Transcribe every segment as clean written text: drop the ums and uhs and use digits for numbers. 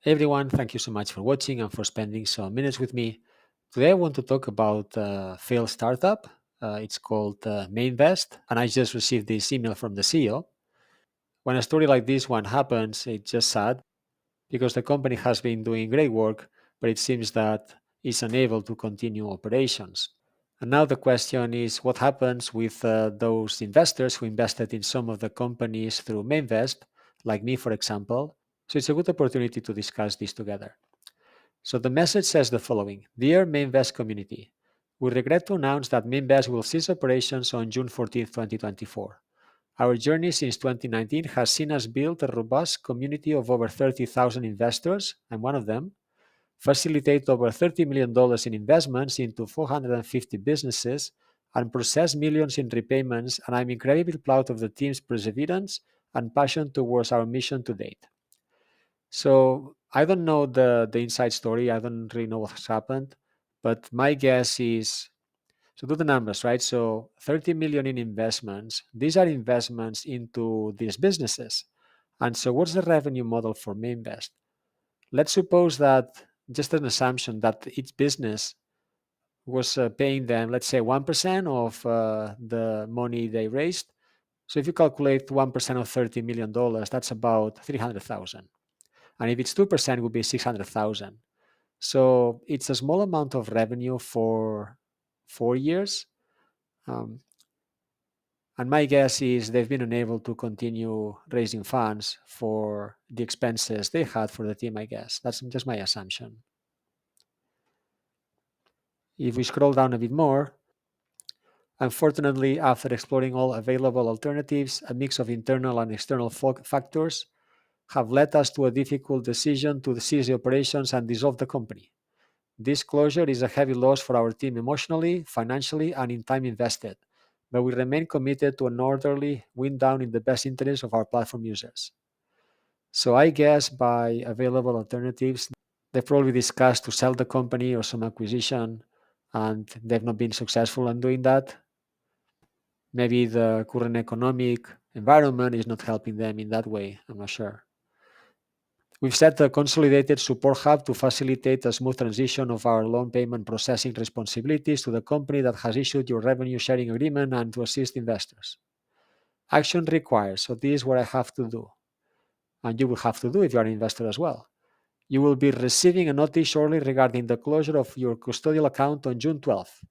Hey everyone, thank you so much for watching and for spending some minutes with me. Today I want to talk about a failed startup. It's called Mainvest, and I just received this email from the CEO. When a story like this one happens, it's just sad because the company has been doing great work, but it seems that it's unable to continue operations. And now the question is what happens with those investors who invested in some of the companies through Mainvest, like me, for example. So it's a good opportunity to discuss this together. So the message says the following: Dear Mainvest community, we regret to announce that Mainvest will cease operations on June 14th, 2024. Our journey since 2019 has seen us build a robust community of over 30,000 investors, I'm one of them, facilitate over $30 million in investments into 450 businesses, and process millions in repayments, and I'm incredibly proud of the team's perseverance and passion towards our mission to date. So I don't know the inside story. I don't really know what's happened, but my guess is so do the numbers, right? So 30 million in investments. These are investments into these businesses. And so what's the revenue model for Mainvest? Let's suppose that just an assumption that each business was paying them, let's say 1% of the money they raised. So if you calculate 1% of $30 million, that's about 300,000. And if it's 2%, it would be 600,000. So it's a small amount of revenue for 4 years. Um, and my guess is they've been unable to continue raising funds for the expenses they had for the team, I guess. That's just my assumption. If we scroll down a bit more, unfortunately, after exploring all available alternatives, a mix of internal and external factors have led us to a difficult decision to cease the operations and dissolve the company. This closure is a heavy loss for our team emotionally, financially, and in time invested, but we remain committed to an orderly wind down in the best interest of our platform users. So I guess by available alternatives, they've probably discussed to sell the company or some acquisition, and they've not been successful in doing that. Maybe the current economic environment is not helping them in that way. I'm not sure. We've set a consolidated support hub to facilitate a smooth transition of our loan payment processing responsibilities to the company that has issued your revenue sharing agreement and to assist investors. Action required. So this is what I have to do. And you will have to do if you are an investor as well. You will be receiving a notice shortly regarding the closure of your custodial account on June 12th,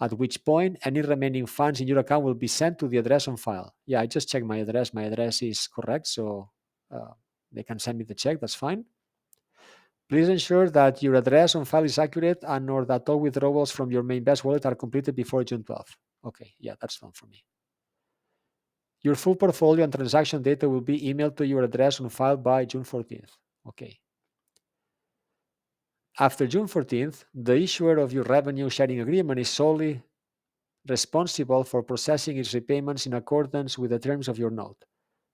at which point any remaining funds in your account will be sent to the address on file. Yeah, I just checked my address. My address is correct, so they can send me the check. That's fine. Please ensure that your address on file is accurate and or that all withdrawals from your Mainvest wallet are completed before June 12th. Okay, yeah, that's done for me. Your full portfolio and transaction data will be emailed to your address on file by June 14th. Okay. After June 14th, the issuer of your revenue sharing agreement is solely responsible for processing its repayments in accordance with the terms of your note.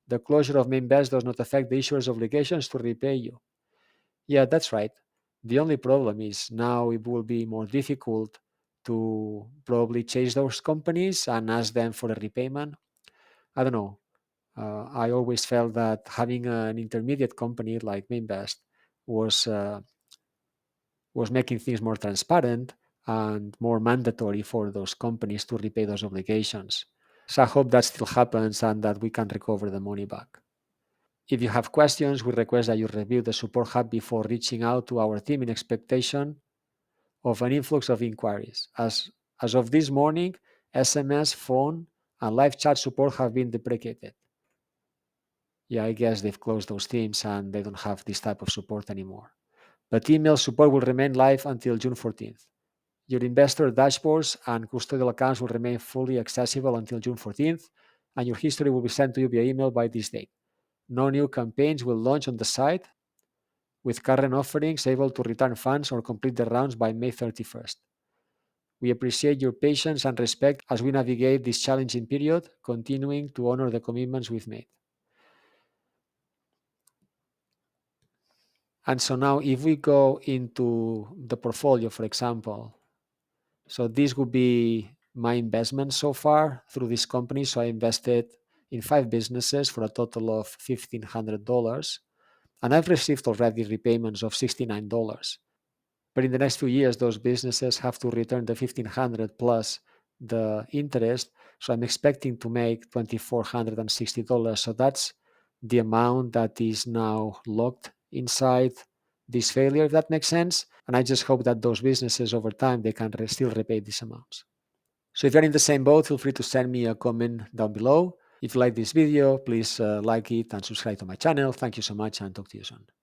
The closure of Mainvest does not affect the issuer's obligations to repay you. Yeah, that's right. The only problem is now it will be more difficult to probably chase those companies and ask them for a repayment. I don't know. I always felt that having an intermediate company like Mainvest was was making things more transparent and more mandatory for those companies to repay those obligations. So I hope that still happens and that we can recover the money back. If you have questions, we request that you review the support hub before reaching out to our team in expectation of an influx of inquiries. As of this morning, SMS, phone, and live chat support have been deprecated. Yeah, I guess they've closed those teams and they don't have this type of support anymore. But email support will remain live until June 14th. Your investor dashboards and custodial accounts will remain fully accessible until June 14th, and your history will be sent to you via email by this date. No new campaigns will launch on the site, with current offerings able to return funds or complete the rounds by May 31st. We appreciate your patience and respect as we navigate this challenging period, continuing to honor the commitments we've made. And so now if we go into the portfolio, for example, so this would be my investment so far through this company. So I invested in 5 businesses for a total of $1,500. And I've received already repayments of $69. But in the next few years, those businesses have to return the 1,500 plus the interest. So I'm expecting to make $2,460. So that's the amount that is now locked inside this failure, if that makes sense. And I just hope that those businesses over time, they can still repay these amounts. So if you're in the same boat, feel free to send me a comment down below. If you like this video, please like it and subscribe to my channel. Thank you so much and talk to you soon.